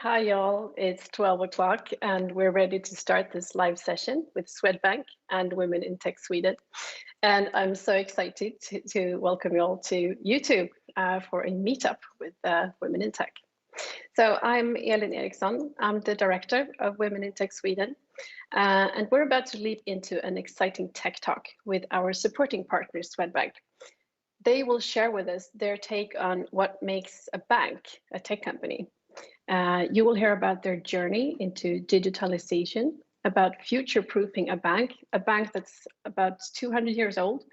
Hi, y'all. It's 12 o'clock, and we're ready to start this live session with Swedbank and Women in Tech Sweden. And I'm so excited to welcome you all to YouTube for a meetup with Women in Tech. So I'm Elin Eriksson. I'm the director of Women in Tech Sweden. And we're about to leap into an exciting tech talk with our supporting partner, Swedbank. They will share with us their take on what makes a bank a tech company. You will hear about their journey into digitalization, about future-proofing a bank that's about 200 years old,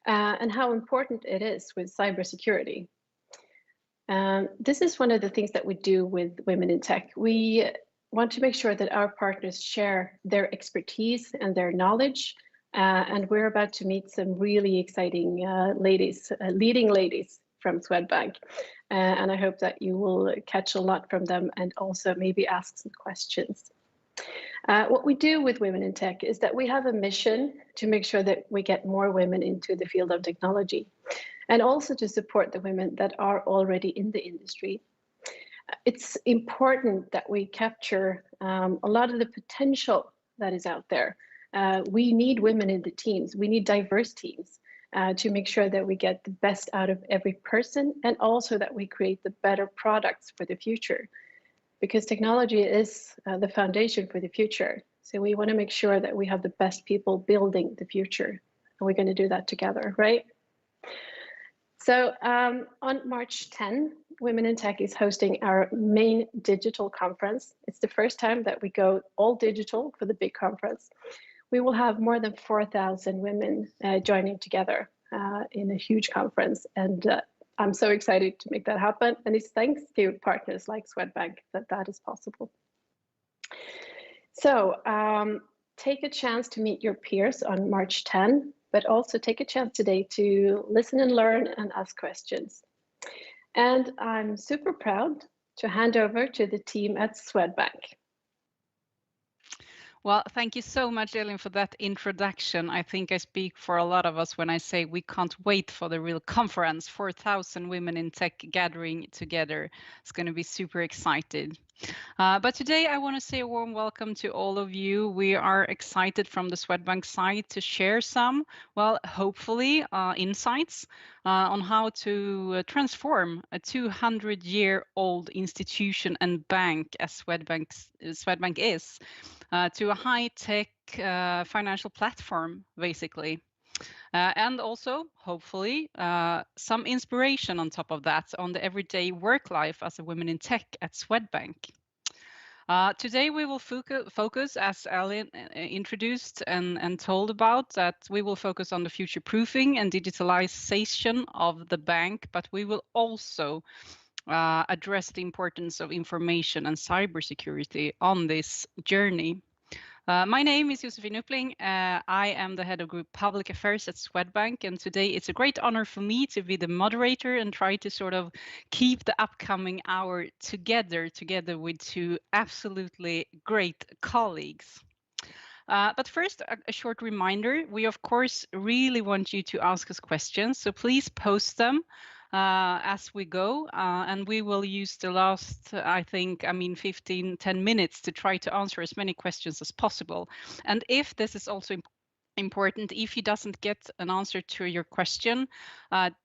and how important it is with cybersecurity. This is one of the things that we do with Women in Tech. We want to make sure that our partners share their expertise and their knowledge, and we're about to meet some really exciting ladies, leading ladies from Swedbank. And I hope that you will catch a lot from them and also maybe ask some questions. What we do with Women in Tech is that we have a mission to make sure that we get more women into the field of technology and also to support the women that are already in the industry. It's important that we capture a lot of the potential that is out there. We need women in the teams. We need diverse teams to make sure that we get the best out of every person and also that we create the better products for the future. Because technology is the foundation for the future. So we want to make sure that we have the best people building the future. And we're going to do that together, right? So on March 10, Women in Tech is hosting our main digital conference. It's the first time that we go all digital for the big conference. We will have more than 4,000 women joining together in a huge conference. And I'm so excited to make that happen. And it's thanks to partners like Swedbank that is possible. So take a chance to meet your peers on March 10, but also take a chance today to listen and learn and ask questions. And I'm super proud to hand over to the team at Swedbank. Well, thank you so much, Elin, for that introduction. I think I speak for a lot of us when I say we can't wait for the real conference. 4,000 women in tech gathering together. It's going to be super excited. But today I want to say a warm welcome to all of you. We are excited from the Swedbank side to share some, well, hopefully insights on how to transform a 200-year-old institution and bank as Swedbank is to a high-tech financial platform, basically. And also, hopefully, some inspiration on top of that on the everyday work life as a woman in tech at Swedbank. Today we will focus, as Elin introduced and told about, that we will focus on the future proofing and digitalization of the bank, but we will also address the importance of information and cybersecurity on this journey. My name is Josefin Uppling. I am the head of Group Public Affairs at Swedbank, and today it's a great honor for me to be the moderator and try to sort of keep the upcoming hour together with two absolutely great colleagues. But first, a short reminder. We, of course, really want you to ask us questions, so please post them as we go, and we will use the last, 10 minutes to try to answer as many questions as possible. And if this is also important, if you doesn't get an answer to your question,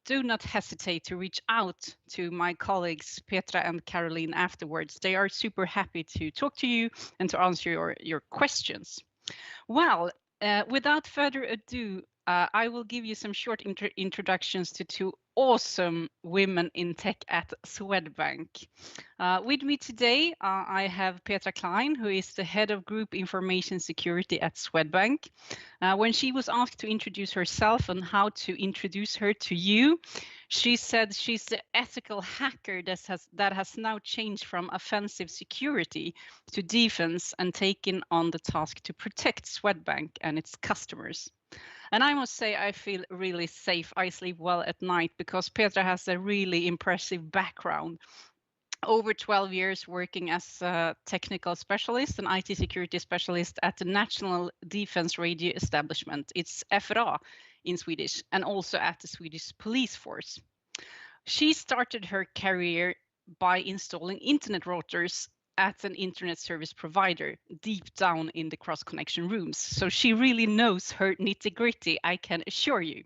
do not hesitate to reach out to my colleagues Petra and Caroline afterwards. They are super happy to talk to you and to answer your questions. Well, without further ado, I will give you some short introductions to two awesome women in tech at Swedbank. With me today, I have Petra Klein, who is the head of Group Information Security at Swedbank. When she was asked to introduce herself and how to introduce her to you, she said she's the ethical hacker that has now changed from offensive security to defense and taken on the task to protect Swedbank and its customers. And I must say, I feel really safe. I sleep well at night because Petra has a really impressive background. Over 12 years working as a technical specialist and IT security specialist at the National Defense Radio Establishment. It's FRA in Swedish, and also at the Swedish Police Force. She started her career by installing internet routers at an internet service provider deep down in the cross-connection rooms. So she really knows her nitty-gritty, I can assure you.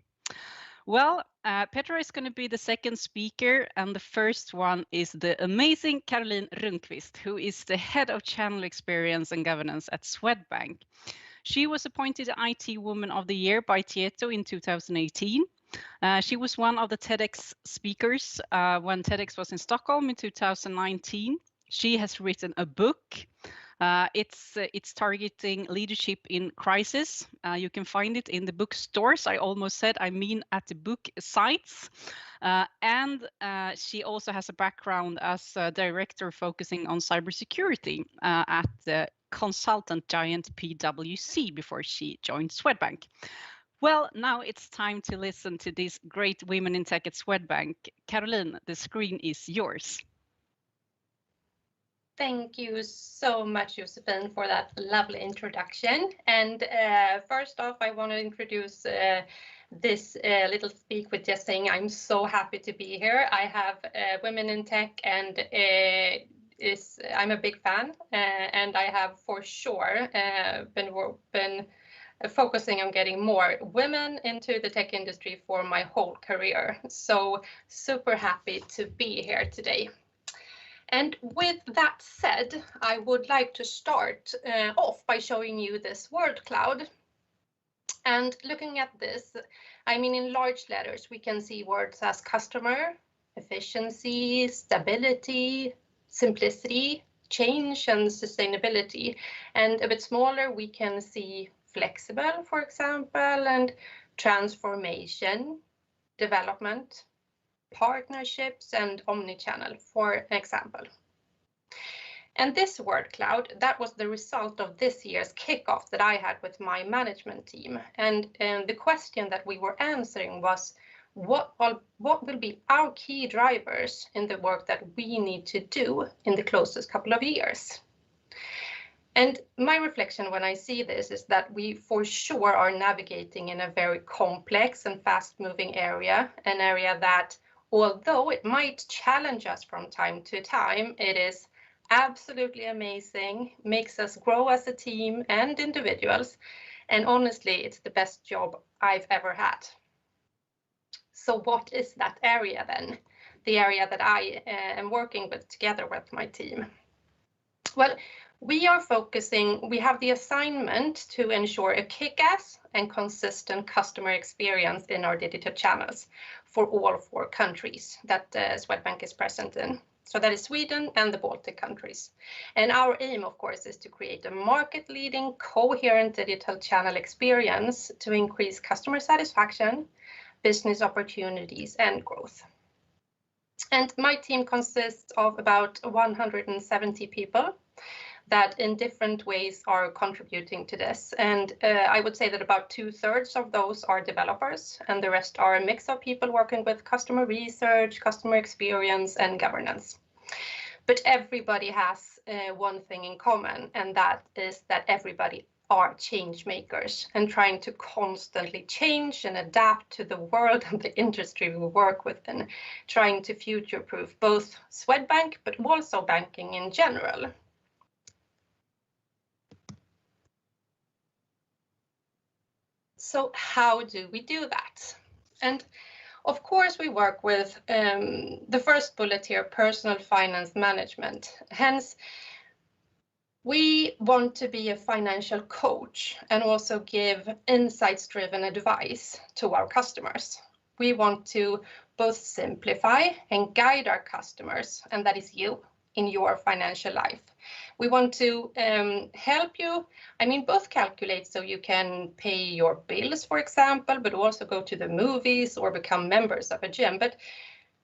Well, Petra is going to be the second speaker, and the first one is the amazing Caroline Runqvist, who is the head of channel experience and governance at Swedbank. She was appointed IT Woman of the Year by Tieto in 2018. She was one of the TEDx speakers when TEDx was in Stockholm in 2019. She has written a book. It's targeting leadership in crisis. You can find it in the bookstores. I almost said, I mean at the book sites. And she also has a background as a director focusing on cybersecurity at the consultant giant PwC before she joined Swedbank. Well, now it's time to listen to these great women in tech at Swedbank. Caroline, the screen is yours. Thank you so much, Josephine, for that lovely introduction. And first off, I want to introduce this little speak with just saying I'm so happy to be here. I have Women in Tech, and I'm a big fan, and I have for sure been focusing on getting more women into the tech industry for my whole career. So super happy to be here today. And with that said, I would like to start off by showing you this word cloud. And looking at this, I mean, in large letters, we can see words as customer, efficiency, stability, simplicity, change, and sustainability. And a bit smaller, we can see flexible, for example, and transformation, development, partnerships, and omnichannel, for example. And this word cloud, that was the result of this year's kickoff that I had with my management team. And the question that we were answering was, what will be our key drivers in the work that we need to do in the closest couple of years? And my reflection when I see this is that we for sure are navigating in a very complex and fast-moving area, an area that, although it might challenge us from time to time, it is absolutely amazing, makes us grow as a team and individuals, and honestly, it's the best job I've ever had. So what is that area then? The area that I am working with together with my team? Well, we have the assignment to ensure a kick-ass and consistent customer experience in our digital channels for all 4 countries that Swedbank is present in. So that is Sweden and the Baltic countries. And our aim, of course, is to create a market-leading, coherent digital channel experience to increase customer satisfaction, business opportunities, and growth. And my team consists of about 170 people that in different ways are contributing to this. And I would say that about 2/3 of those are developers, and the rest are a mix of people working with customer research, customer experience, and governance. But everybody has one thing in common, and that is that everybody are change makers and trying to constantly change and adapt to the world and the industry we work with, and trying to future-proof both Swedbank, but also banking in general. So how do we do that? And of course, we work with the first bullet here, personal finance management. Hence, we want to be a financial coach and also give insights-driven advice to our customers. We want to both simplify and guide our customers, and that is you, in your financial life. We want to help you, both calculate so you can pay your bills, for example, but also go to the movies or become members of a gym. But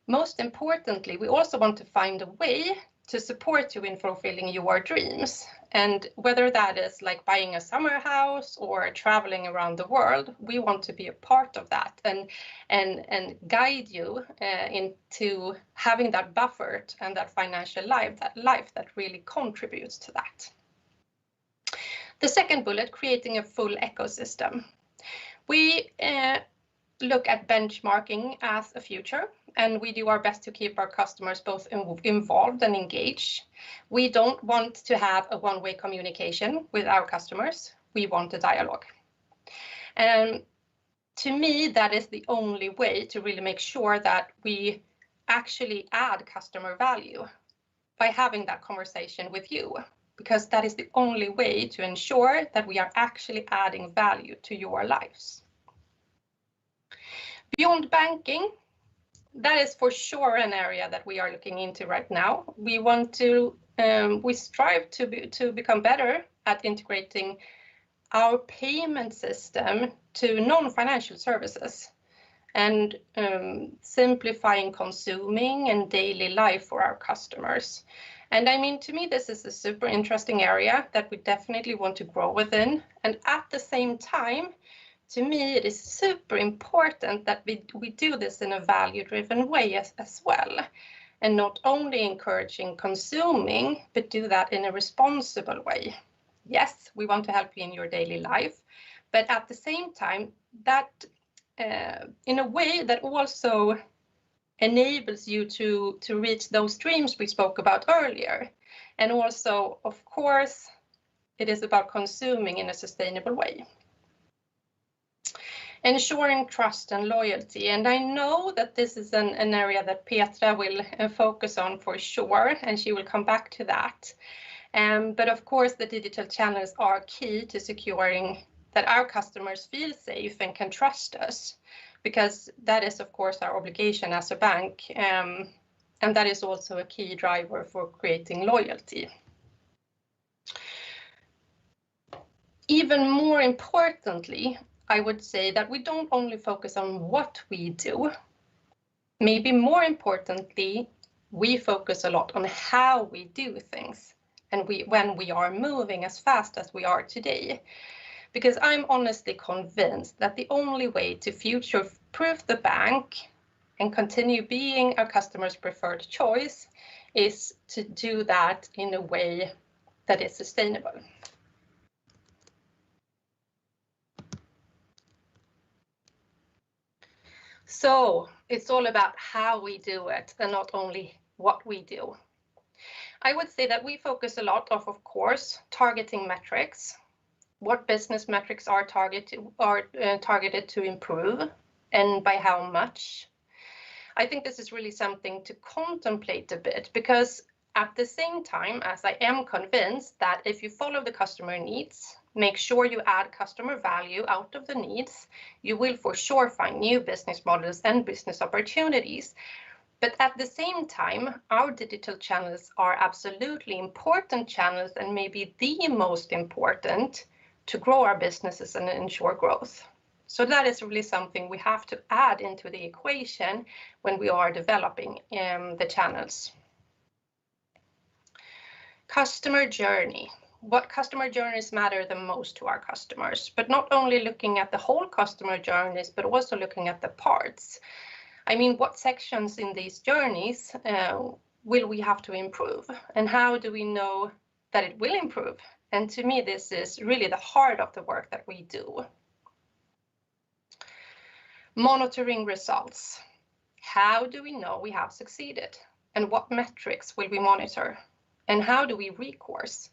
most importantly, we also want to find a way to support you in fulfilling your dreams. And whether that is like buying a summer house or traveling around the world, we want to be a part of that and guide you into having that buffer and that financial life that really contributes to that. The second bullet, creating a full ecosystem. We look at benchmarking as a future, and we do our best to keep our customers both involved and engaged. We don't want to have a one-way communication with our customers. We want a dialogue. And to me, that is the only way to really make sure that we actually add customer value by having that conversation with you, because that is the only way to ensure that we are actually adding value to your lives. Beyond banking, that is for sure an area that we are looking into right now. We want to, we strive to become better at integrating our payment system to non-financial services and simplifying consuming and daily life for our customers. And I mean, to me, this is a super interesting area that we definitely want to grow within. And at the same time, to me, it is super important that we do this in a value-driven way as well. And not only encouraging consuming, but do that in a responsible way. Yes, we want to help you in your daily life, but at the same time, that in a way that also enables you to reach those dreams we spoke about earlier. And also, of course, it is about consuming in a sustainable way. Ensuring trust and loyalty. And I know that this is an area that Petra will focus on for sure, and she will come back to that. But of course, the digital channels are key to securing that our customers feel safe and can trust us, because that is, of course, our obligation as a bank. And that is also a key driver for creating loyalty. Even more importantly, I would say that we don't only focus on what we do. Maybe more importantly, we focus a lot on how we do things. And when we are moving as fast as we are today, because I'm honestly convinced that the only way to future-proof the bank and continue being our customers' preferred choice is to do that in a way that is sustainable. So it's all about how we do it and not only what we do. I would say that we focus a lot of course, targeting metrics. What business metrics are targeted to improve and by how much. I think this is really something to contemplate a bit, because at the same time as I am convinced that if you follow the customer needs, make sure you add customer value out of the needs, you will for sure find new business models and business opportunities. But at the same time, our digital channels are absolutely important channels and maybe the most important to grow our businesses and ensure growth. So that is really something we have to add into the equation when we are developing the channels. Customer journey. What customer journeys matter the most to our customers, but not only looking at the whole customer journeys, but also looking at the parts. I mean, what sections in these journeys will we have to improve? And how do we know that it will improve? And to me, this is really the heart of the work that we do. Monitoring results. How do we know we have succeeded? And what metrics will we monitor? And how do we recourse?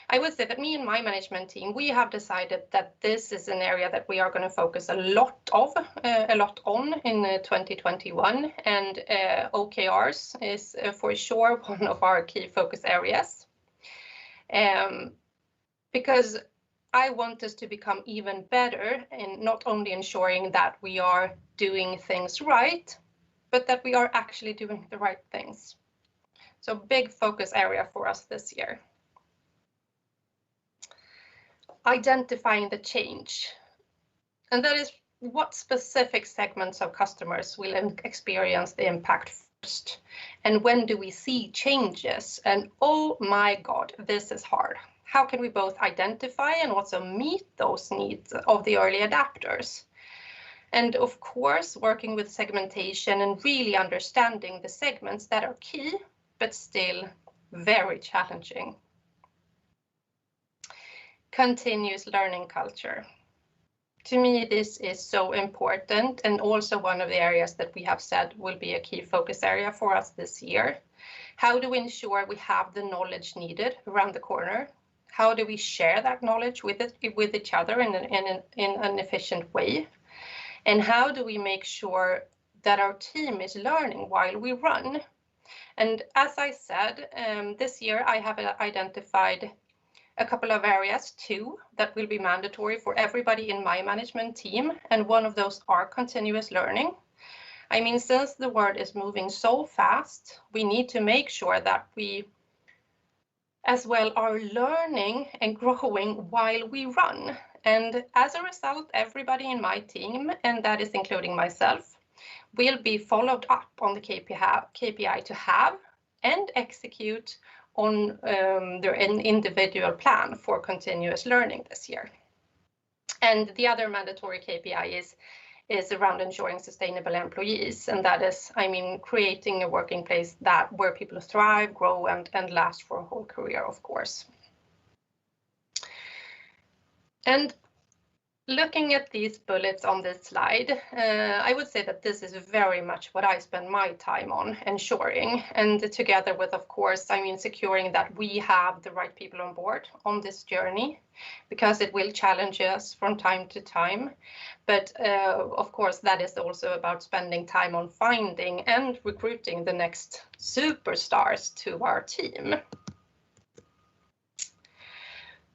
I would say that me and my management team, we have decided that this is an area that we are going to focus a lot on in 2021, and OKRs is for sure one of our key focus areas. Because I want us to become even better in not only ensuring that we are doing things right, but that we are actually doing the right things. So big focus area for us this year. Identifying the change. And that is what specific segments of customers will experience the impact first. And when do we see changes? And oh my God, this is hard. How can we both identify and also meet those needs of the early adapters? And of course, working with segmentation and really understanding the segments that are key, but still very challenging. Continuous learning culture. To me, this is so important, and also one of the areas that we have said will be a key focus area for us this year. How do we ensure we have the knowledge needed around the corner? How do we share that knowledge with each other in an efficient way? And how do we make sure that our team is learning while we run? And as I said, this year I have identified a couple of areas too that will be mandatory for everybody in my management team, and one of those are continuous learning. I mean, since the world is moving so fast, we need to make sure that we as well are learning and growing while we run. And as a result, everybody in my team, and that is including myself, will be followed up on the KPI to have and execute on their individual plan for continuous learning this year. And the other mandatory KPI is around ensuring sustainable employees, and that is, I mean, creating a working place where people thrive, grow, and last for a whole career, of course. And looking at these bullets on this slide, I would say that this is very much what I spend my time on ensuring, and together with, of course, I mean, securing that we have the right people on board on this journey, because it will challenge us from time to time. But of course, that is also about spending time on finding and recruiting the next superstars to our team.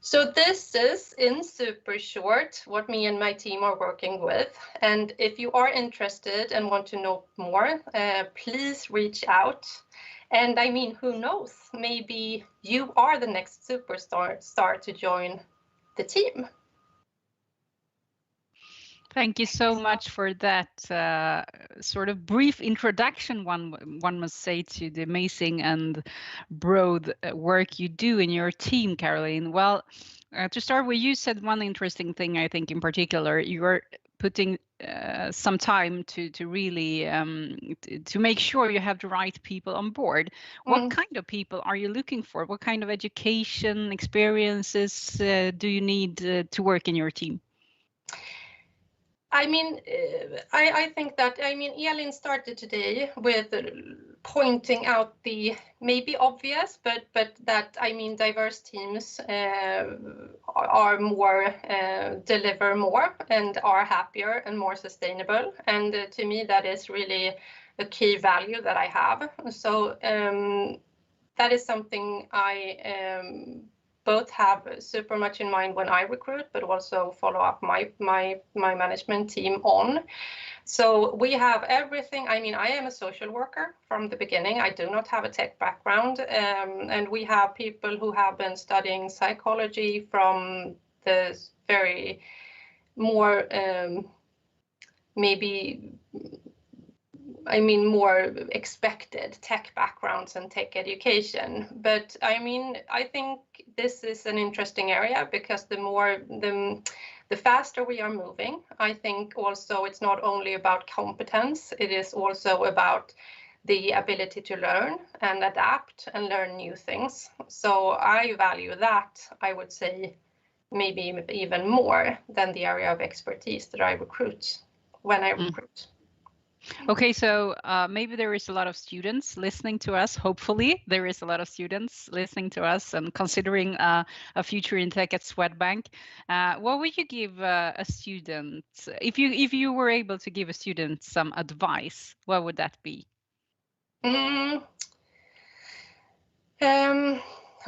So this is, in super short, what me and my team are working with. And if you are interested and want to know more, please reach out. And I mean, who knows, maybe you are the next superstar to join the team. Thank you so much for that sort of brief introduction, one must say, to the amazing and broad work you do in your team, Caroline. Well, to start with, you said one interesting thing, I think, in particular. You are putting some time to really to make sure you have the right people on board. What kind of people are you looking for? What kind of education experiences do you need to work in your team? I mean, I think that, I mean, Elin started today with pointing out the maybe obvious, but that, I mean, diverse teams are more, deliver more and are happier and more sustainable. And to me, that is really a key value that I have. So that is something I both have super much in mind when I recruit, but also follow up my management team on. So we have everything. I mean, I am a social worker from the beginning. I do not have a tech background, and we have people who have been studying psychology from the very more maybe, I mean, more expected tech backgrounds and tech education. But I mean, I think this is an interesting area because the faster we are moving, I think also it's not only about competence, it is also about the ability to learn and adapt and learn new things. So I value that, I would say, maybe even more than the area of expertise that I recruit when I recruit. Okay, so maybe there is a lot of students listening to us. Hopefully, there is a lot of students listening to us and considering a future in tech at Swedbank. What would you give a student if you were able to give a student some advice? What would that be?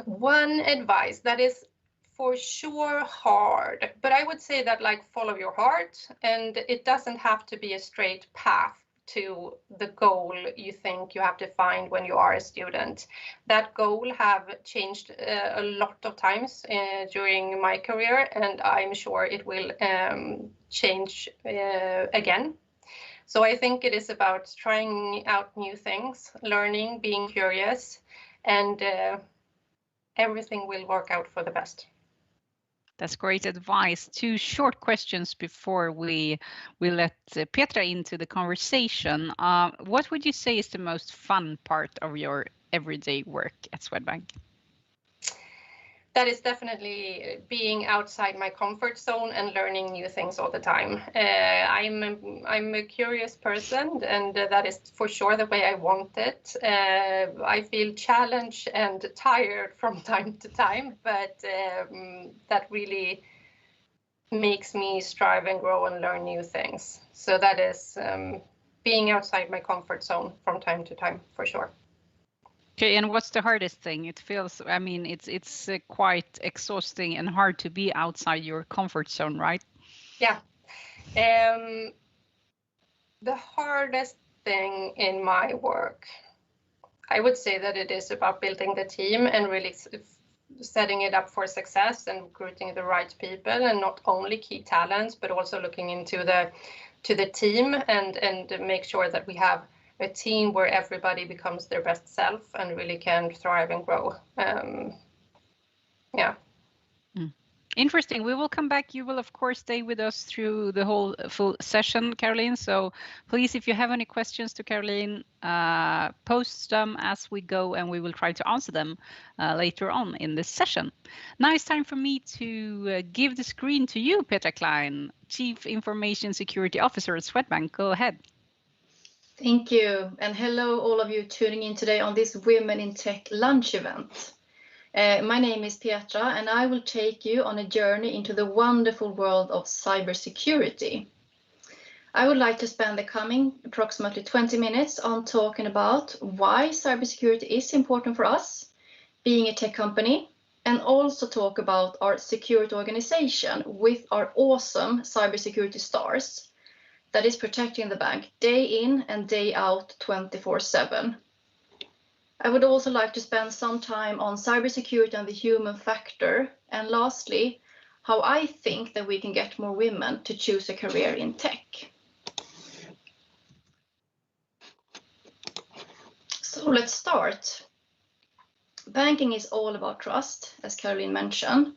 One advice that is for sure hard, but I would say that, like, follow your heart, and it doesn't have to be a straight path to the goal you think you have to find when you are a student. That goal have changed a lot of times during my career, and I'm sure it will change again. So I think it is about trying out new things, learning, being curious, and everything will work out for the best. That's great advice. 2 short questions before we let Petra into the conversation. What would you say is the most fun part of your everyday work at Swedbank? that is definitely being outside my comfort zone and learning new things all the time. I'm a curious person, and that is for sure the way I want it. I feel challenged and tired from time to time, but that really makes me strive and grow and learn new things. So that is being outside my comfort zone from time to time, for sure. Okay, and what's the hardest thing? It feels, I mean, it's quite exhausting and hard to be outside your comfort zone, right? Yeah. The hardest thing in my work, I would say that it is about building the team and really setting it up for success and recruiting the right people, and not only key talents, but also looking into the team and make sure that we have a team where everybody becomes their best self and really can thrive and grow. Yeah. Interesting. We will come back. You will, of course, stay with us through the whole full session, Caroline. So please, if you have any questions to Caroline, post them as we go, and we will try to answer them later on in this session. Now it's time for me to give the screen to you, Petra Klein, Chief Information Security Officer at Swedbank. Go ahead. Thank you. And hello, all of you tuning in today on this Women in Tech lunch event. My name is Petra, and I will take you on a journey into the wonderful world of cybersecurity. I would like to spend the coming approximately 20 minutes on talking about why cybersecurity is important for us, being a tech company, and also talk about our security organization with our awesome cybersecurity stars that is protecting the bank day in and day out 24/7. I would also like to spend some time on cybersecurity and the human factor, and lastly, how I think that we can get more women to choose a career in tech. So let's start. Banking is all about trust, as Caroline mentioned.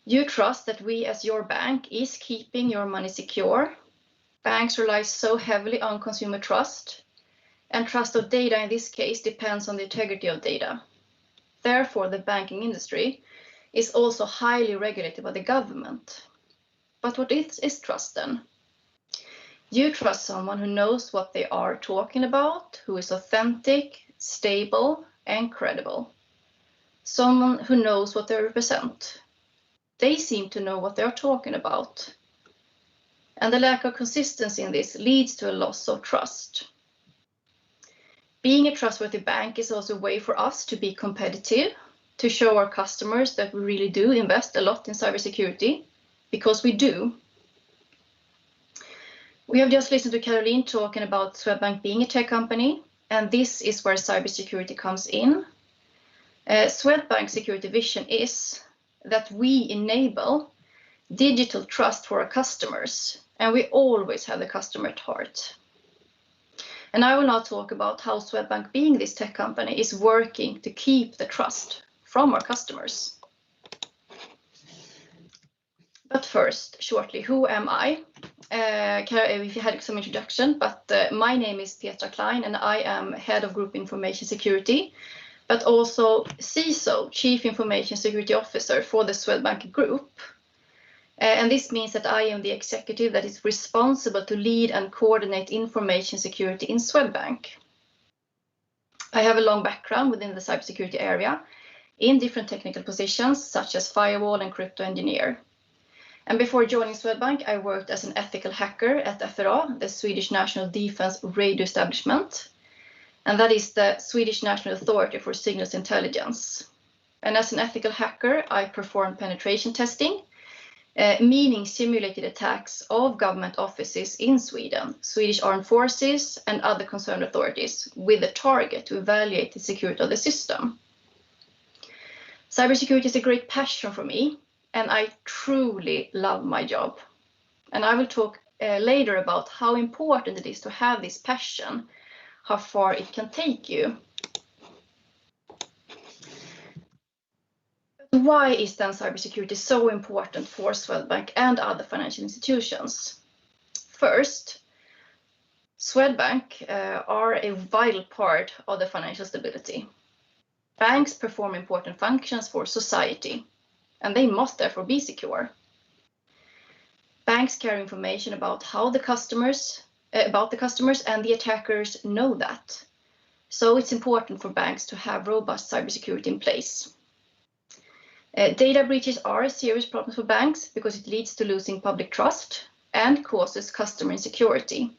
You trust that we as your bank is keeping your money secure. Banks rely so heavily on consumer trust. And trust of data in this case depends on the integrity of data. Therefore, the banking industry is also highly regulated by the government. But what is trust then? You trust someone who knows what they are talking about, who is authentic, stable, and credible. Someone who knows what they represent. They seem to know what they are talking about. And the lack of consistency in this leads to a loss of trust. Being a trustworthy bank is also a way for us to be competitive, to show our customers that we really do invest a lot in cybersecurity, because we do. We have just listened to Caroline talking about Swedbank being a tech company, and this is where cybersecurity comes in. Swedbank's security vision is that we enable digital trust for our customers, and we always have the customer at heart. And I will now talk about how Swedbank, being this tech company, is working to keep the trust from our customers. But first, shortly, who am I? If you had some introduction, but my name is Petra Klein, and I am Head of Group Information Security, but also CISO, Chief Information Security Officer for the Swedbank Group. And this means that I am the executive that is responsible to lead and coordinate information security in Swedbank. I have a long background within the cybersecurity area in different technical positions, such as firewall and crypto engineer. And before joining Swedbank, I worked as an ethical hacker at FRA, the Swedish National Defense Radio Establishment. And that is the Swedish National Authority for Signals Intelligence. And as an ethical hacker, I performed penetration testing, meaning simulated attacks of government offices in Sweden, Swedish Armed Forces, and other concerned authorities with a target to evaluate the security of the system. Cybersecurity is a great passion for me, and I truly love my job. And I will talk later about how important it is to have this passion, how far it can take you. Why is then cybersecurity so important for Swedbank and other financial institutions? First, Swedbank are a vital part of the financial stability. Banks perform important functions for society, and they must therefore be secure. Banks carry information about the customers, and the attackers know that. So it's important for banks to have robust cybersecurity in place. Data breaches are a serious problem for banks because it leads to losing public trust and causes customer insecurity.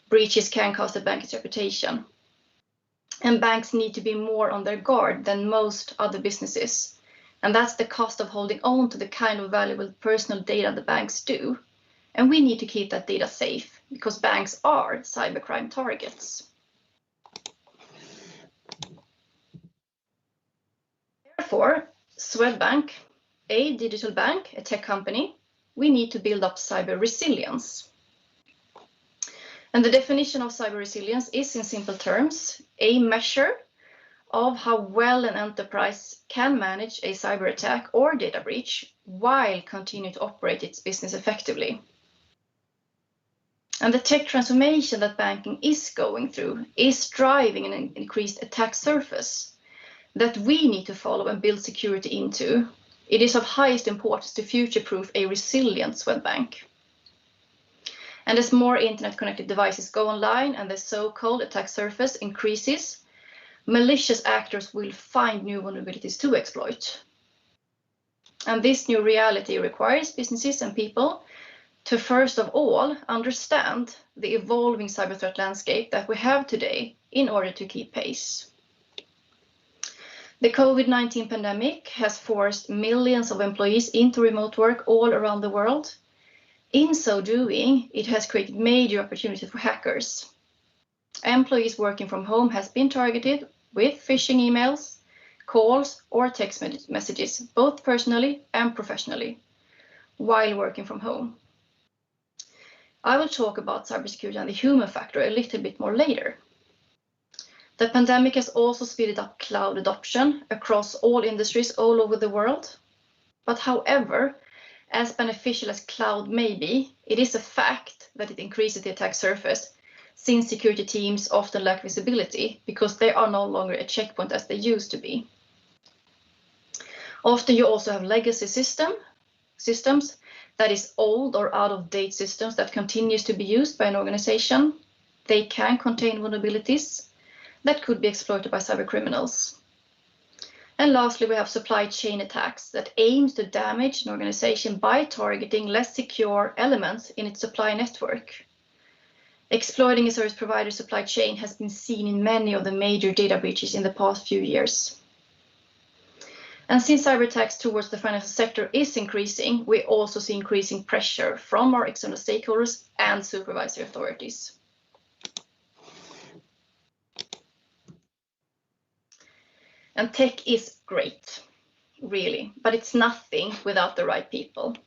Breaches can cost a bank's reputation. And banks need to be more on their guard than most other businesses. And that's the cost of holding on to the kind of valuable personal data the banks do. And we need to keep that data safe because banks are cybercrime targets. Therefore, Swedbank, a digital bank, a tech company, we need to build up cyber resilience. And the definition of cyber resilience is, in simple terms, a measure of how well an enterprise can manage a cyber attack or data breach while continuing to operate its business effectively. And the tech transformation that banking is going through is driving an increased attack surface that we need to follow and build security into. It is of highest importance to future-proof a resilient Swedbank. And as more internet-connected devices go online and the so-called attack surface increases, malicious actors will find new vulnerabilities to exploit. And this new reality requires businesses and people to first of all understand the evolving cyber threat landscape that we have today in order to keep pace. The COVID-19 pandemic has forced millions of employees into remote work all around the world. In so doing, it has created major opportunities for hackers. Employees working from home has been targeted with phishing emails, calls, or text messages, both personally and professionally, while working from home. I will talk about cybersecurity and the human factor a little bit more later. The pandemic has also speeded up cloud adoption across all industries all over the world. But however, as beneficial as cloud may be, it is a fact that it increases the attack surface, since security teams often lack visibility because they are no longer a checkpoint as they used to be. Often you also have legacy systems, that is old or out-of-date systems that continues to be used by an organization. They can contain vulnerabilities that could be exploited by cybercriminals. And lastly, we have supply chain attacks that aims to damage an organization by targeting less secure elements in its supply network. Exploiting a service provider's supply chain has been seen in many of the major data breaches in the past few years. And since cyber attacks towards the financial sector is increasing, we also see increasing pressure from our external stakeholders and supervisory authorities. And tech is great, really, but it's nothing without the right people.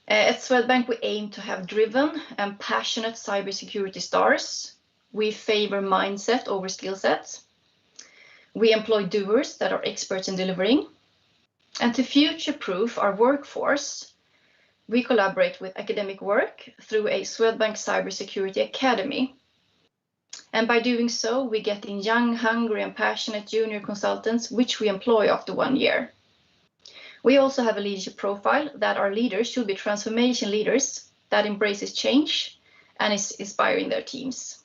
At Swedbank, we aim to have driven and passionate cybersecurity stars. We favor mindset over skill sets. We employ doers that are experts in delivering. And to future-proof our workforce, we collaborate with academic work through a Swedbank Cybersecurity Academy. And by doing so, we get in young, hungry, and passionate junior consultants, which we employ after 1 year. We also have a leadership profile that our leaders should be transformation leaders that embraces change and is inspiring their teams.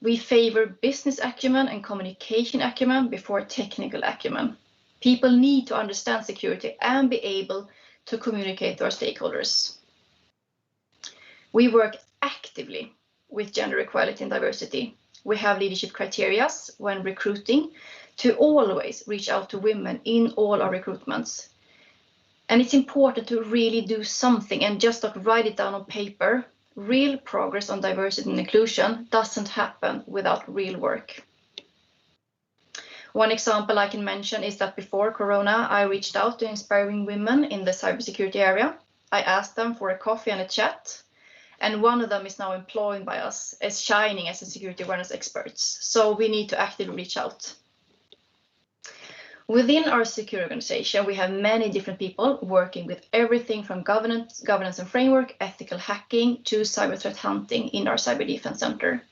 We favor business acumen and communication acumen before technical acumen. People need to understand security and be able to communicate to our stakeholders. We work actively with gender equality and diversity. We have leadership criteria when recruiting to always reach out to women in all our recruitments. And it's important to really do something and just not write it down on paper. Real progress on diversity and inclusion doesn't happen without real work. One example I can mention is that before Corona, I reached out to inspiring women in the cybersecurity area. I asked them for a coffee and a chat, and one of them is now employed by us as shining as a security awareness experts. So we need to actively reach out. Within our security organization, we have many different people working with everything from governance and framework, ethical hacking, to cyber threat hunting in our cyber defense center.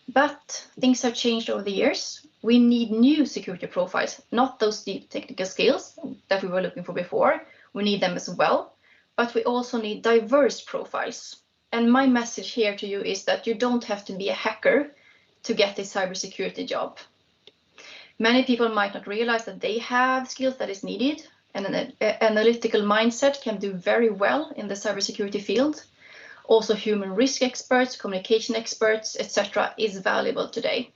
But things have changed over the years. We need new security profiles, not those deep technical skills that we were looking for before. We need them as well, but we also need diverse profiles. And my message here to you is that you don't have to be a hacker to get a cybersecurity job. Many people might not realize that they have skills that is needed, and an analytical mindset can do very well in the cybersecurity field. Also, human risk experts, communication experts, etc. is valuable today.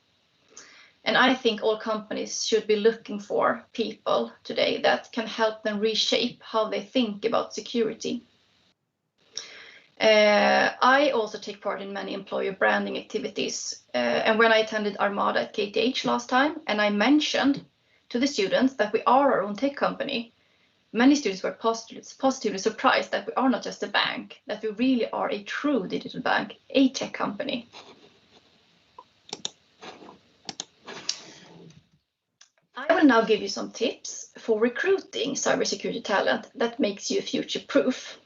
And I think all companies should be looking for people today that can help them reshape how they think about security. I also take part in many employer branding activities. And when I attended Armada at KTH last time, and I mentioned to the students that we are our own tech company, many students were positively surprised that we are not just a bank, that we really are a true digital bank, a tech company. I will now give you some tips for recruiting cybersecurity talent that makes you future-proof.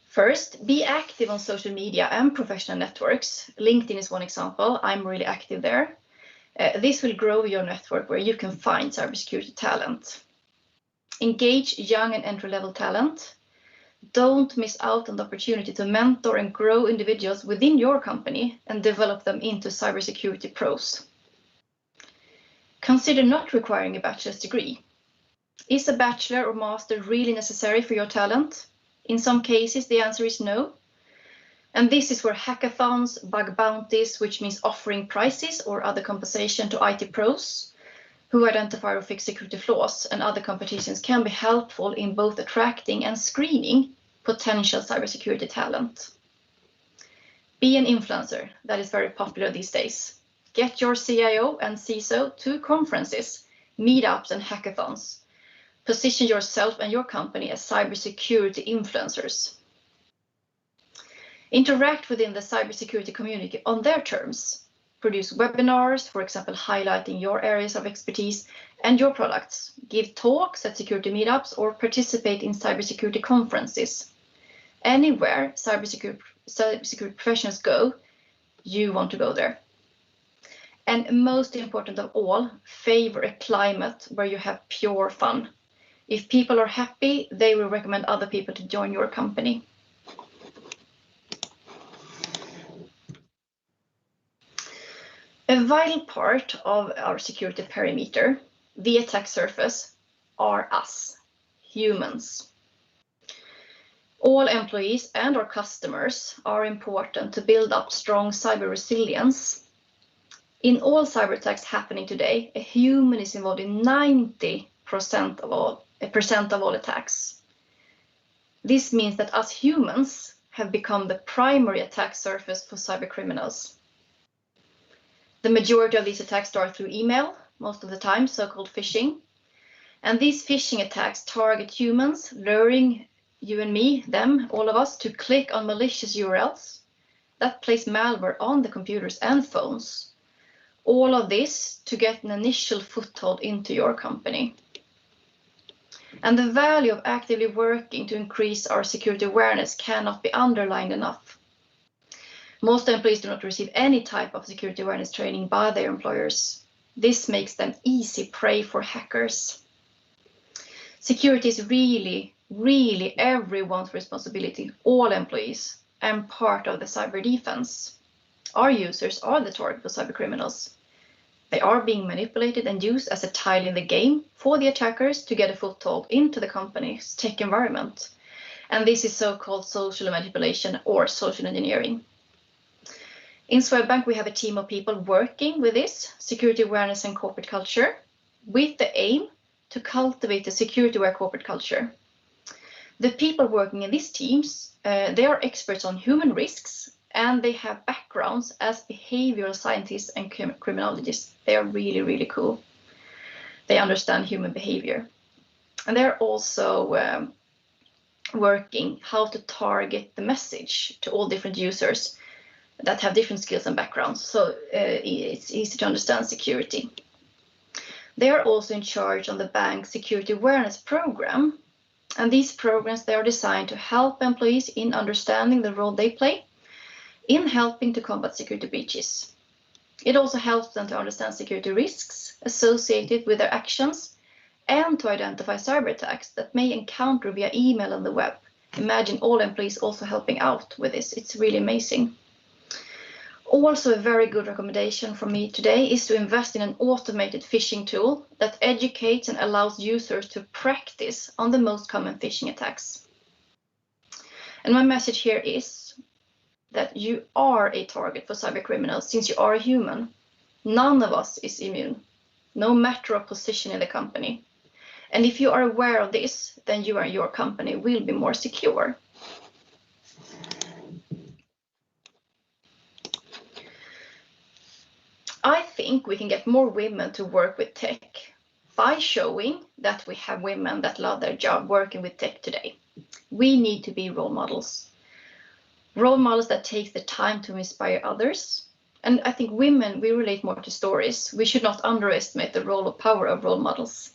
First, be active on social media and professional networks. LinkedIn is one example. I'm really active there. This will grow your network where you can find cybersecurity talent. Engage young and entry-level talent. Don't miss out on the opportunity to mentor and grow individuals within your company and develop them into cybersecurity pros. Consider not requiring a bachelor's degree. Is a bachelor or master really necessary for your talent? In some cases, the answer is no. And this is where hackathons, bug bounties, which means offering prizes or other compensation to IT pros who identify or fix security flaws, and other competitions can be helpful in both attracting and screening potential cybersecurity talent. Be an influencer. That is very popular these days. Get your CIO and CISO to conferences, meetups, and hackathons. Position yourself and your company as cybersecurity influencers. Interact within the cybersecurity community on their terms. Produce webinars, for example, highlighting your areas of expertise and your products. Give talks at security meetups or participate in cybersecurity conferences. Anywhere cybersecurity professionals go, you want to go there. And most important of all, favor a climate where you have pure fun. If people are happy, they will recommend other people to join your company. A vital part of our security perimeter, the attack surface, are us, humans. All employees and our customers are important to build up strong cyber resilience. In all cyber attacks happening today, a human is involved in 90% of all attacks. This means that us humans have become the primary attack surface for cyber criminals. The majority of these attacks start through email, most of the time, so-called phishing. And these phishing attacks target humans, luring you and me, them, all of us, to click on malicious URLs that place malware on the computers and phones. All of this to get an initial foothold into your company. And the value of actively working to increase our security awareness cannot be underlined enough. Most employees do not receive any type of security awareness training by their employers. This makes them easy prey for hackers. Security is really everyone's responsibility, all employees, and part of the cyber defense. Our users are the target for cyber criminals. They are being manipulated and used as a tile in the game for the attackers to get a foothold into the company's tech environment. And this is so-called social manipulation or social engineering. In Swedbank, we have a team of people working with this, security awareness and corporate culture, with the aim to cultivate a security-aware corporate culture. The people working in these teams, they are experts on human risks, and they have backgrounds as behavioral scientists and criminologists. They are really cool. They understand human behavior. And they're also working how to target the message to all different users that have different skills and backgrounds, so it's easy to understand security. They are also in charge on the bank's security awareness program, and these programs, they are designed to help employees in understanding the role they play in helping to combat security breaches. It also helps them to understand security risks associated with their actions and to identify cyber attacks that may encounter via email and the web. Imagine all employees also helping out with this. It's really amazing. Also, a very good recommendation from me today is to invest in an automated phishing tool that educates and allows users to practice on the most common phishing attacks. And my message here is that you are a target for cyber criminals since you are a human. None of us is immune, no matter of position in the company. And if you are aware of this, then you and your company will be more secure. I think we can get more women to work with tech by showing that we have women that love their job working with tech today. We need to be role models. Role models that take the time to inspire others. And I think women, we relate more to stories. We should not underestimate the role of power of role models.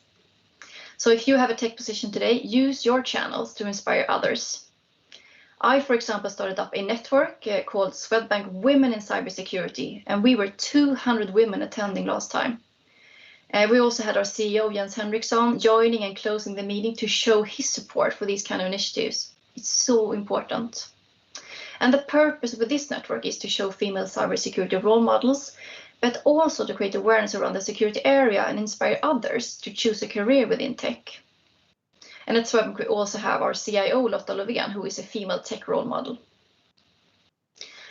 So if you have a tech position today, use your channels to inspire others. I, for example, started up a network called Swedbank Women in Cybersecurity, and we were 200 women attending last time. We also had our CEO, Jens Henriksson, joining and closing the meeting to show his support for these kind of initiatives. It's so important. And the purpose with this network is to show female cybersecurity role models, but also to create awareness around the security area and inspire others to choose a career within tech. And at Swedbank, we also have our CIO, Lotta Lovén, who is a female tech role model.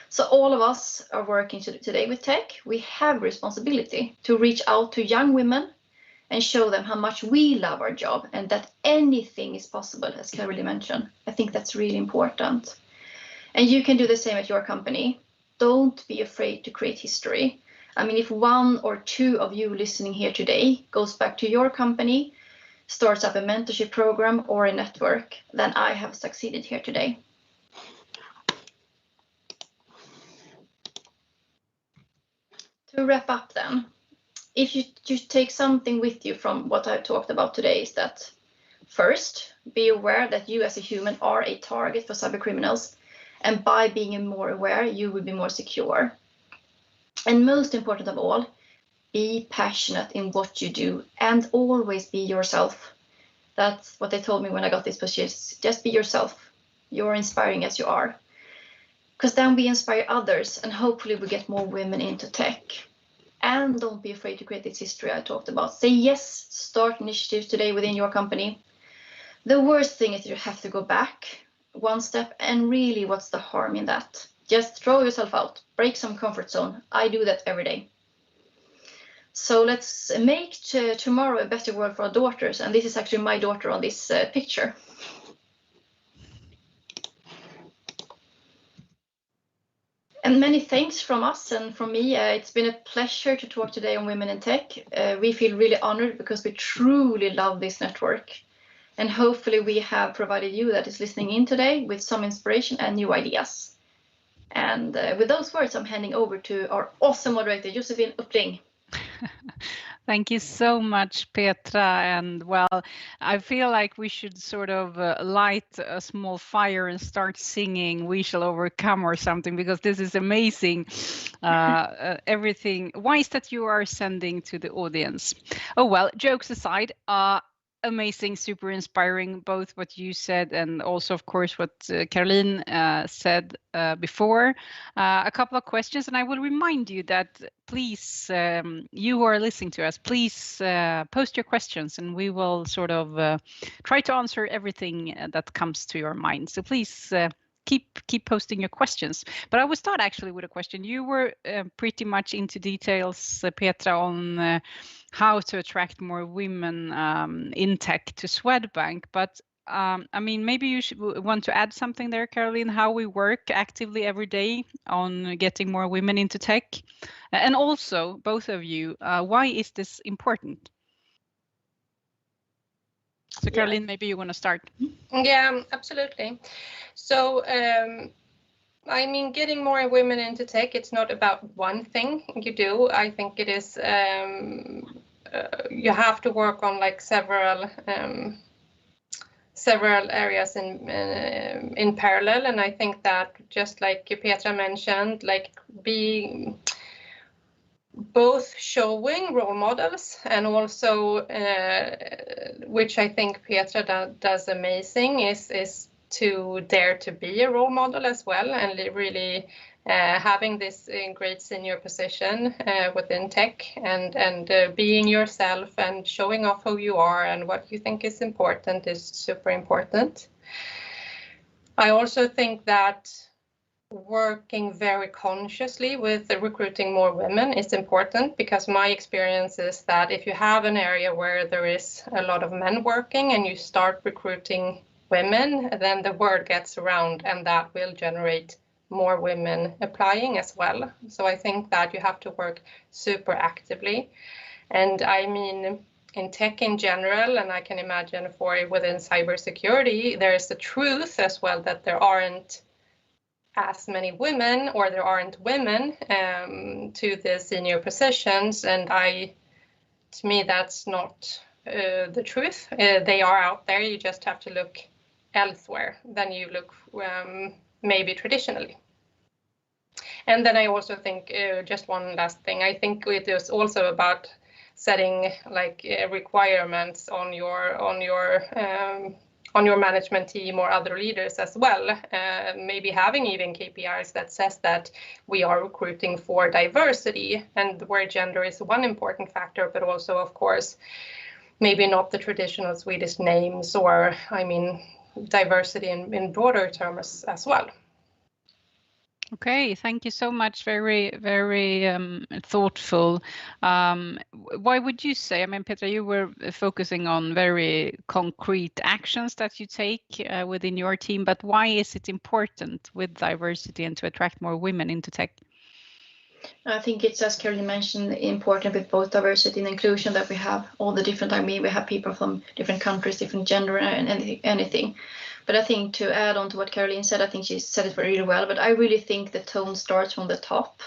So all of us are working today with tech. We have a responsibility to reach out to young women and show them how much we love our job and that anything is possible, as Caroline mentioned. I think that's really important. And you can do the same at your company. Don't be afraid to create history. I mean, if one or two of you listening here today goes back to your company, starts up a mentorship program or a network, then I have succeeded here today. To wrap up then, if you take something with you from what I talked about today is that first, be aware that you as a human are a target for cyber criminals, and by being more aware, you will be more secure. And most important of all, be passionate in what you do and always be yourself. That's what they told me when I got this position. Just be yourself. You're inspiring as you are. Because then we inspire others and hopefully we get more women into tech. And don't be afraid to create this history I talked about. Say yes, start initiatives today within your company. The worst thing is you have to go back one step, and really what's the harm in that? Just throw yourself out, break some comfort zone. I do that every day. So let's make tomorrow a better world for our daughters. And this is actually my daughter on this picture. And many thanks from us and from me. It's been a pleasure to talk today on Women in Tech. We feel really honored because we truly love this network. And hopefully we have provided you that is listening in today with some inspiration and new ideas. And with those words, I'm handing over to our awesome moderator, Josefin Uppling. Thank you so much, Petra. And well, I feel like we should sort of light a small fire and start singing "We Shall Overcome" or something, because this is amazing. Everything wise that you are sending to the audience. Oh, well, jokes aside, amazing, super inspiring, both what you said and also, of course, what Caroline said before. A couple of questions, and I will remind you that please, you who are listening to us, please post your questions and we will sort of try to answer everything that comes to your mind. So please keep posting your questions. But I will start actually with a question. You were pretty much into details, Petra, on how to attract more women in tech to Swedbank. But I mean, maybe you should want to add something there, Caroline, how we work actively every day on getting more women into tech. And also, both of you, why is this important? So Caroline, maybe you want to start. Yeah, absolutely. So, I mean, getting more women into tech, it's not about one thing you do. I think it is, you have to work on like several areas in parallel. And I think that just like Petra mentioned, like both showing role models and also, which I think Petra does amazing, is to dare to be a role model as well, and really having this great senior position within tech, and being yourself and showing off who you are and what you think is important is super important. I also think that working very consciously with recruiting more women is important, because my experience is that if you have an area where there is a lot of men working and you start recruiting women, then the word gets around and that will generate more women applying as well. So I think that you have to work super actively. And I mean, in tech in general, and I can imagine within cybersecurity, there's the truth as well that there aren't as many women, or there aren't women to the senior positions, and to me that's not the truth. They are out there, you just have to look elsewhere than you look maybe traditionally. And then I also think, just one last thing, I think it is also about setting like requirements on your management team or other leaders as well. Maybe having even KPIs that says that we are recruiting for diversity, and where gender is one important factor, but also, of course, maybe not the traditional Swedish names, or I mean, diversity in broader terms as well. Okay, thank you so much. Very, very thoughtful. Why would you say, I mean, Petra, you were focusing on very concrete actions that you take within your team, but why is it important with diversity and to attract more women into tech? I think it's, as Caroline mentioned, important with both diversity and inclusion that we have all the different, I mean, we have people from different countries, different gender and anything. But I think to add on to what Caroline said, I think she said it really well, but I really think the tone starts from the top.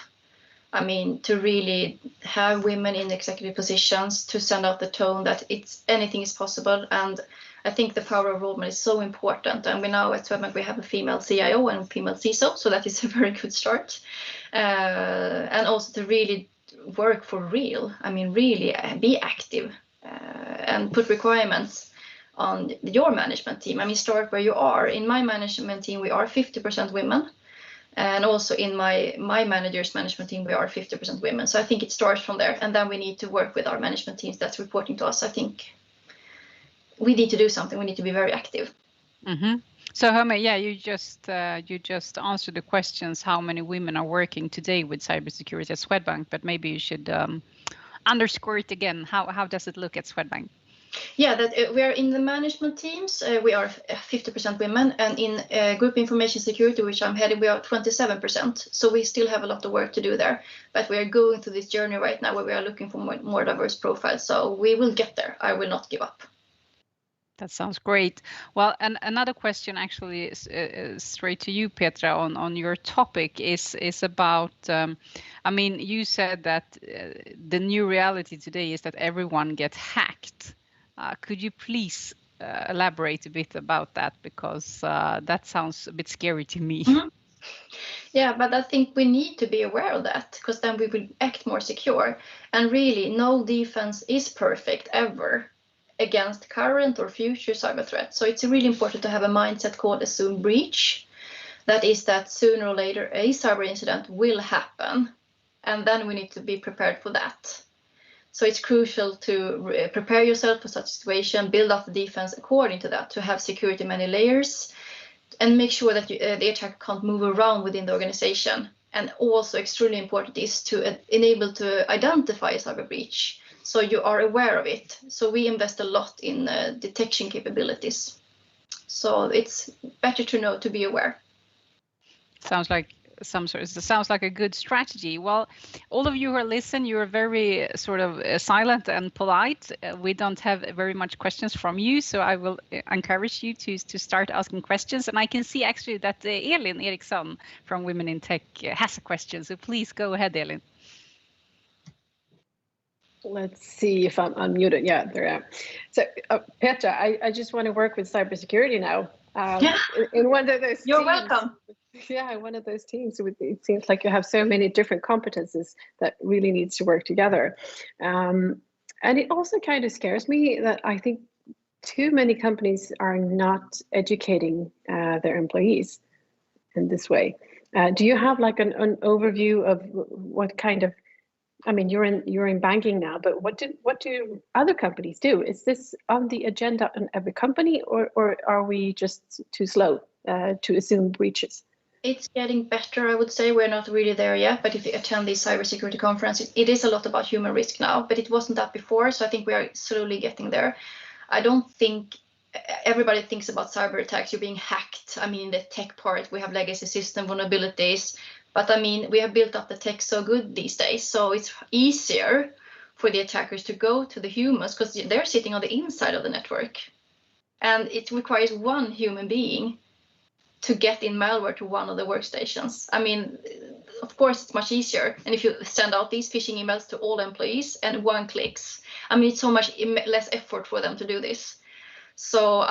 I mean, to really have women in executive positions, to send out the tone that anything is possible. And I think the power of role model is so important. And we now at Swedbank, we have a female CIO and female CISO, so that is a very good start. And also to really work for real. I mean, really be active and put requirements on your management team. I mean, start where you are. In my management team, we are 50% women. And also in my manager's management team, we are 50% women. So I think it starts from there. And then we need to work with our management teams that's reporting to us. I think we need to do something. We need to be very active. Mm-hmm. So how many, you just answered the questions, how many women are working today with cybersecurity at Swedbank, but maybe you should underscore it again. How does it look at Swedbank? Yeah, that we are in the management teams, we are 50% women, and in group information security, which I'm heading, we are 27%. So we still have a lot of work to do there, but we are going through this journey right now where we are looking for more diverse profiles. So we will get there. I will not give up. That sounds great. Well, and another question actually is straight to you, Petra, on your topic is about, I mean, you said that the new reality today is that everyone gets hacked. Could you please elaborate a bit about that? Because that sounds a bit scary to me. Mm-hmm. Yeah, but I think we need to be aware of that, because then we will act more secure. And really, no defense is perfect ever against current or future cyber threats. So it's really important to have a mindset called a soon breach. That is that sooner or later a cyber incident will happen, and then we need to be prepared for that. So it's crucial to prepare yourself for such a situation, build up the defense according to that, to have security many layers, and make sure that the attacker can't move around within the organization. And also extremely important is to enable to identify a cyber breach, so you are aware of it. So we invest a lot in detection capabilities. So it's better to know, to be aware. Sounds like a good strategy. Well, all of you who are listening, you are very sort of silent and polite. We don't have very much questions from you, so I will encourage you to start asking questions. And I can see actually that Elin Eriksson from Women in Tech has a question. So please go ahead, Elin. Let's see if I'm unmuted. Yeah, there I am. So Petra, I just want to work with cybersecurity now. in one of those You're teams. welcome. Yeah, one of those teams. It seems like you have so many different competences that really needs to work together. And it also kind of scares me that I think too many companies are not educating their employees in this way. Do you have like an overview of what kind of, I mean, you're in banking now, but what do other companies do? Is this on the agenda in every company, or are we just too slow to assume breaches? It's getting better, I would say. We're not really there yet, but if you attend these cybersecurity conferences, it is a lot about human risk now, but it wasn't that before. So I think we are slowly getting there. I don't think everybody thinks about cyber attacks. You're being hacked. I mean, the tech part, we have legacy system vulnerabilities, but I mean, we have built up the tech so good these days. So it's easier for the attackers to go to the humans because they're sitting on the inside of the network. And it requires one human being to get in malware to one of the workstations. I mean, of course, it's much easier. And if you send out these phishing emails to all employees and one clicks, I mean, it's so much less effort for them to do this. So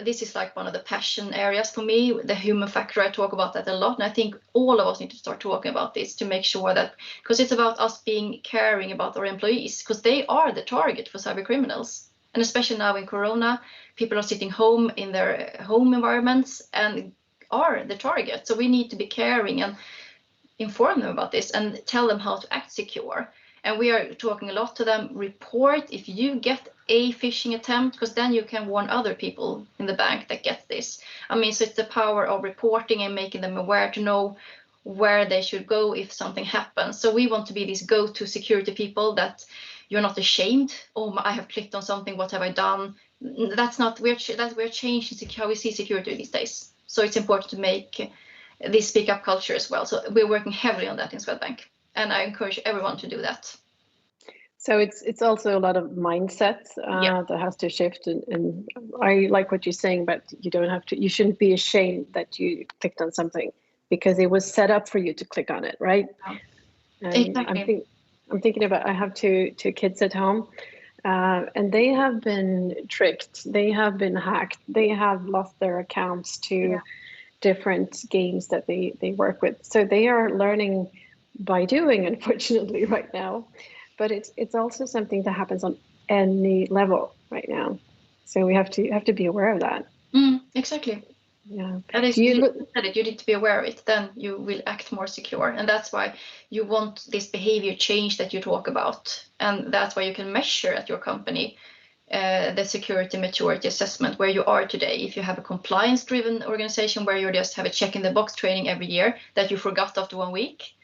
this is like one of the passion areas for me, the human factor. I talk about that a lot. And I think all of us need to start talking about this to make sure that, because it's about us being caring about our employees, because they are the target for cyber criminals. And especially now in Corona, people are sitting home in their home environments and are the target. So we need to be caring and inform them about this and tell them how to act secure. And we are talking a lot to them, report if you get a phishing attempt, because then you can warn other people in the bank that get this. I mean, so it's the power of reporting and making them aware to know where they should go if something happens. So we want to be these go-to security people that you're not ashamed. Oh, I have clicked on something. What have I done? That's not. We're changing how we see security these days. So it's important to make this speak up culture as well. So we're working heavily on that in Swedbank, and I encourage everyone to do that. So it's also a lot of mindset that has to shift, and I like what you're saying, but you shouldn't be ashamed that you clicked on something because it was set up for you to click on it, right? And Exactly. I'm thinking about, I have two kids at home, and they have been tricked, they have been hacked, they have lost their accounts to different games that they work with. So they are learning by doing, unfortunately, right now. But it's also something that happens on any level right now. So we have to be aware of that. Exactly. Yeah. That is, you need to be aware of it, then you will act more secure. And that's why you want this behavior change that you talk about. And that's why you can measure at your company the security maturity assessment where you are today. If you have a compliance-driven organization where you just have a check-in-the-box training every year that you forgot after 1 week,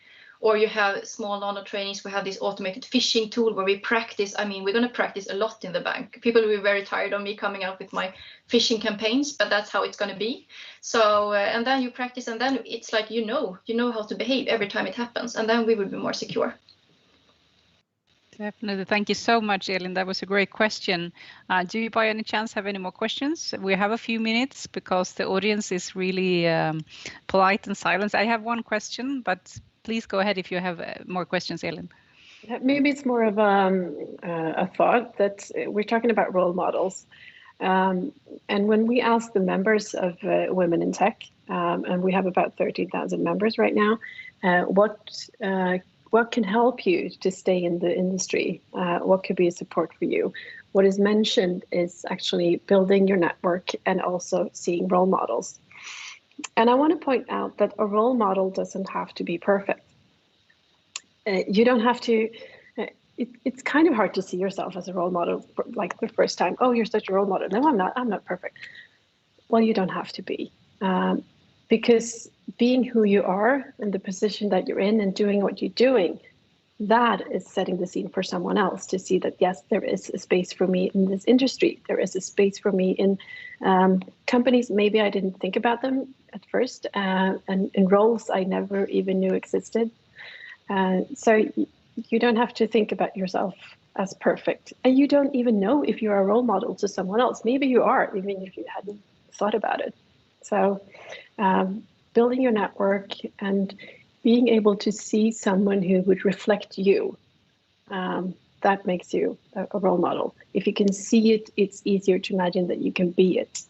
or you have small nano trainings, we have this automated phishing tool where we practice. I mean, we're going to practice a lot in the bank. People will be very tired of me coming out with my phishing campaigns, but that's how it's going to be. So, and then you practice, and then it's like, you know how to behave every time it happens, and then we will be more secure. Definitely. Thank you so much, Elin. That was a great question. Do you by any chance have any more questions? We have a few minutes because the audience is really polite and silent. I have one question, but please go ahead if you have more questions, Elin. Maybe it's more of a thought that we're talking about role models. And when we ask the members of Women in Tech, and we have about 13,000 members right now, what can help you to stay in the industry? What could be a support for you? What is mentioned is actually building your network and also seeing role models. And I want to point out that a role model doesn't have to be perfect. You don't have to, it's kind of hard to see yourself as a role model like the first time. Oh, you're such a role model. No, I'm not perfect. Well, you don't have to be. Because being who you are and the position that you're in and doing what you're doing, that is setting the scene for someone else to see that, yes, there is a space for me in this industry. There is a space for me in companies. Maybe I didn't think about them at first, and in roles I never even knew existed. So you don't have to think about yourself as perfect. And you don't even know if you're a role model to someone else. Maybe you are, even if you hadn't thought about it. So building your network and being able to see someone who would reflect you, that makes you a role model. If you can see it, it's easier to imagine that you can be it.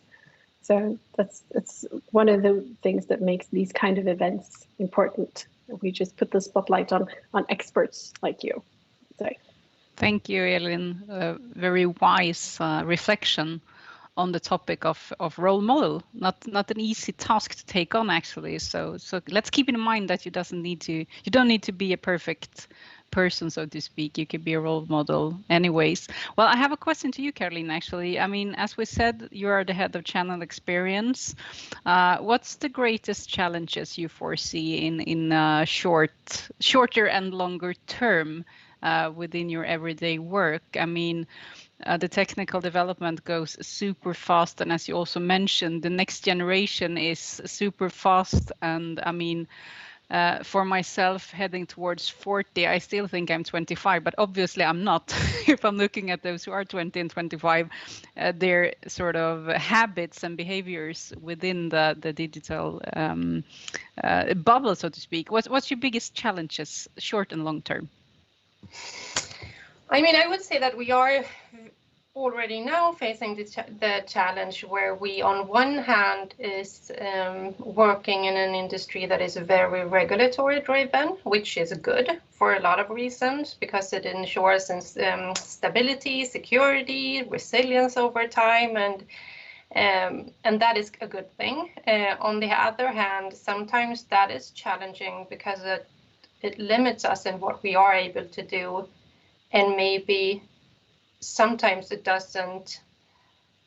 So it's one of the things that makes these kind of events important. We just put the spotlight on experts like you. So. Thank you, Elin. Very wise reflection on the topic of role model. Not an easy task to take on, actually. So let's keep in mind that you don't need to be a perfect person, so to speak. You could be a role model anyways. Well, I have a question to you, Caroline, actually. I mean, as we said, you are the head of channel experience. What's the greatest challenges you foresee in shorter and longer term within your everyday work? I mean, the technical development goes super fast, and as you also mentioned, the next generation is super fast. And I mean, for myself, heading towards 40, I still think I'm 25, but obviously I'm not. If I'm looking at those who are 20 and 25, their sort of habits and behaviors within the digital bubble, so to speak. What's your biggest challenges, short and long term? I mean, I would say that we are already now facing the challenge where we, on one hand, is working in an industry that is very regulatory driven, which is good for a lot of reasons, because it ensures stability, security, resilience over time, and that is a good thing. On the other hand, sometimes that is challenging because it limits us in what we are able to do, and maybe sometimes it doesn't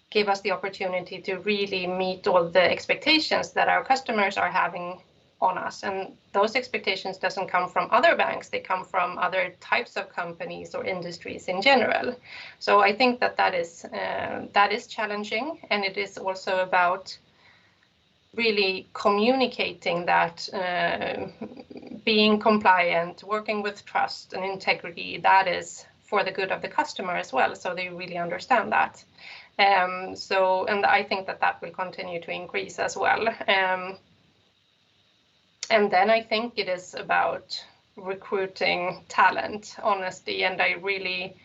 give us the opportunity to really meet all the expectations that our customers are having on us. And those expectations doesn't come from other banks, they come from other types of companies or industries in general. So I think that is challenging, and it is also about really communicating that being compliant, working with trust and integrity, that is for the good of the customer as well, so they really understand that. And I think that will continue to increase as well. And then I think it is about recruiting talent, honestly, and I really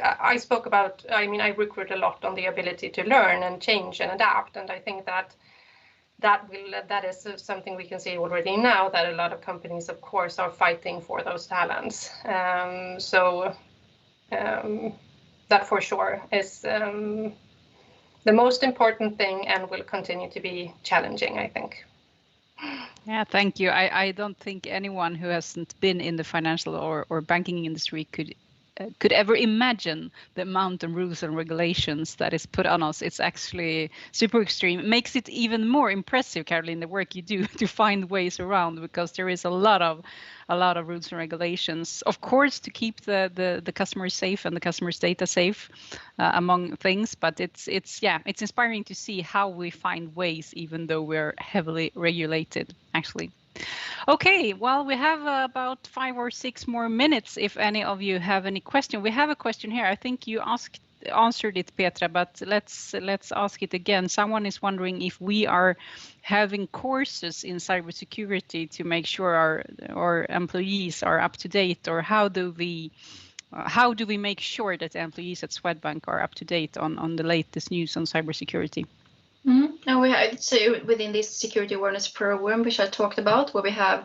I spoke about, I mean, I recruit a lot on the ability to learn and change and adapt, and I think that is something we can see already now, that a lot of companies, of course, are fighting for those talents. That for sure is the most important thing, and will continue to be challenging, I think. Yeah, thank you. I don't think anyone who hasn't been in the financial or banking industry could ever imagine the amount of rules and regulations that is put on us. It's actually super extreme. It makes it even more impressive, Caroline, the work you do to find ways around, because there is a lot of rules and regulations, of course, to keep the customers safe and the customers' data safe, among things. But it's inspiring to see how we find ways, even though we're heavily regulated, actually. Okay, well, we have about 5 or 6 more minutes if any of you have any question. We have a question here. I think you answered it, Petra, but let's ask it again. Someone is wondering if we are having courses in cybersecurity to make sure our employees are up to date, or how do we make sure that the employees at Swedbank are up to date on the latest news on cybersecurity? And I'd say within this security awareness program, which I talked about, where we have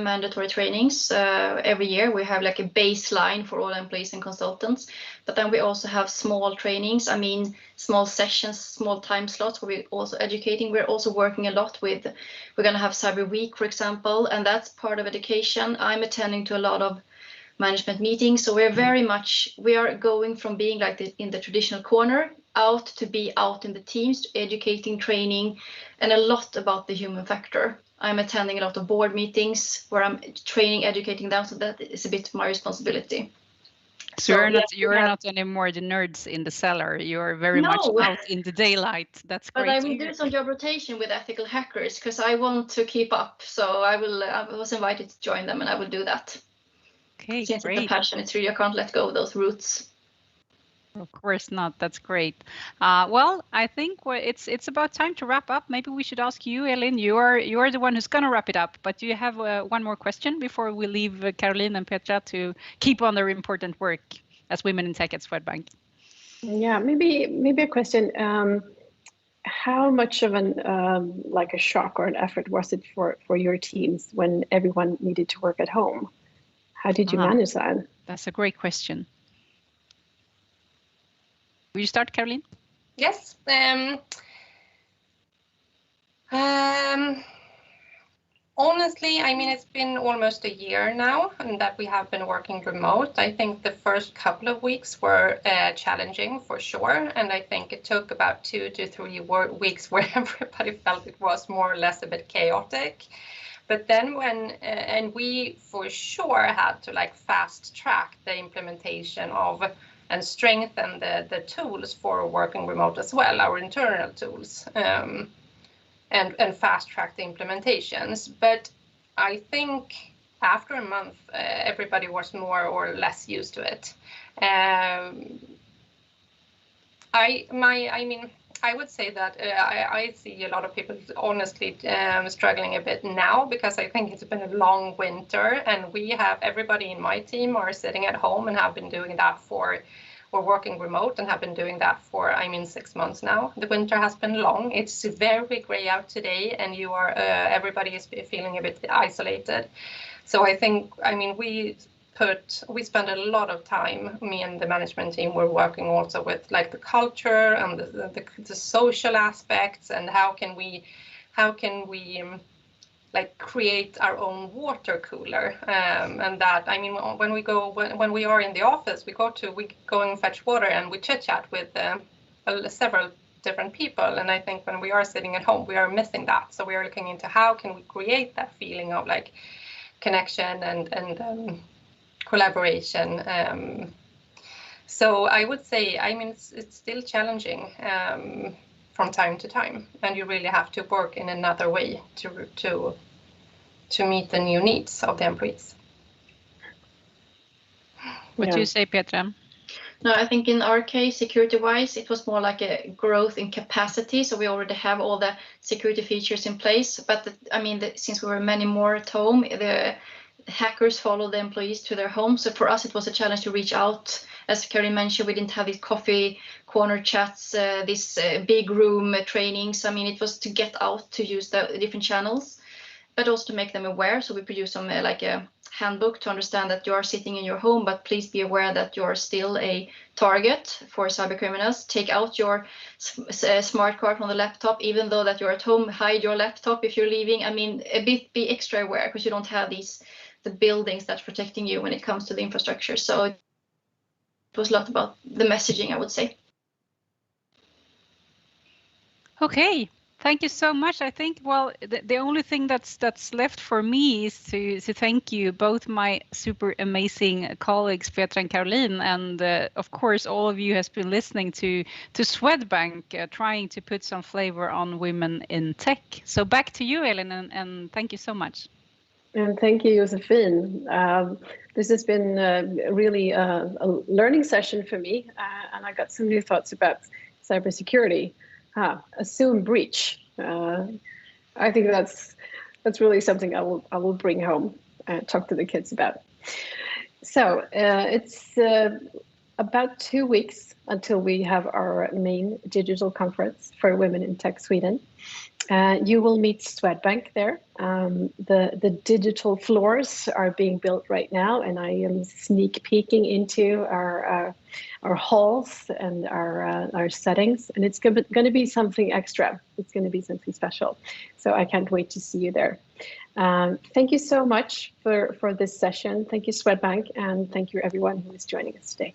mandatory trainings every year. We have like a baseline for all employees and consultants, but then we also have small trainings. I mean, small sessions, small time slots where we're also educating. We're also working a lot with. We're going to have Cyber Week, for example, and that's part of education. I'm attending to a lot of management meetings, so we are going from being like in the traditional corner out to be out in the teams, educating, training, and a lot about the human factor. I'm attending a lot of board meetings where I'm training, educating them, so that is a bit my responsibility. So you're not anymore the nerds in the cellar. You're very much out in the daylight. That's great. But I will do some job rotation with ethical hackers because I want to keep up. So I was invited to join them, and I will do that. Okay, Since great. it's a passion, it's really, I can't let go of those roots. Of course not. That's great. Well, I think it's about time to wrap up. Maybe we should ask you, Elin. You are the one who's going to wrap it up. But do you have one more question before we leave Caroline and Petra to keep on their important work as women in tech at Swedbank? Yeah, maybe a question. How much of an like a shock or an effort was it for your teams when everyone needed to work at home? How did you manage that? That's a great question. Will you start, Caroline? Yes. Honestly, I mean, it's been almost a year now and that we have been working remote. I think the first couple of weeks were challenging for sure. And I think it took about 2 to 3 weeks where everybody felt it was more or less a bit chaotic. But then and we for sure had to like fast track the implementation of and strengthen the tools for working remote as well, our internal tools. And fast track the implementations. But I think after a month, everybody was more or less used to it. I would say that I see a lot of people honestly struggling a bit now because I think it's been a long winter and everybody in my team are sitting at home and have been doing that we're working remote and have been doing that for 6 months now. The winter has been long. It's very gray out today and everybody is feeling a bit isolated. So I think, we spend a lot of time, me and the management team, we're working also with like the culture and the social aspects and how can we like create our own water cooler, and that when we are in the office, we go and fetch water and we chit chat with several different people, and I think when we are sitting at home we are missing that, so we are looking into how can we create that feeling of like connection and collaboration. So I would say it's still challenging from time to time, and you really have to work in another way to meet the new needs of the employees. What do you say, Petra? No, I think in our case, security-wise, it was more like a growth in capacity. So we already have all the security features in place. But since we were many more at home, the hackers follow the employees to their homes. So for us, it was a challenge to reach out. As Karin mentioned, we didn't have these coffee corner chats, this big room trainings. It was to get out to use the different channels, but also to make them aware. So we produced some like a handbook to understand that you are sitting in your home, but please be aware that you are still a target for cyber criminals. Take out your smart card from the laptop, even though that you're at home. Hide your laptop if you're leaving. Be extra aware because you don't have the buildings that's protecting you when it comes to the infrastructure. So it was a lot about the messaging, I would say. Okay. Thank you so much. I think, well, the only thing that's left for me is to thank you, both my super amazing colleagues, Petra and Caroline, and of course, all of you has been listening to Swedbank, trying to put some flavor on women in tech. So back to you, Elin, and thank you so much. And thank you, Josephine. This has been really a learning session for me, and I got some new thoughts about cybersecurity. Assume breach. I think that's really something I will bring home and talk to the kids about. So it's about 2 weeks until we have our main digital conference for women in tech Sweden. You will meet Swedbank there. The digital floors are being built right now, and I am sneak peeking into our halls and our settings, and it's going to be something extra. It's going to be something special. So I can't wait to see you there. Thank you so much for this session. Thank you, Swedbank, and thank you everyone who is joining us today.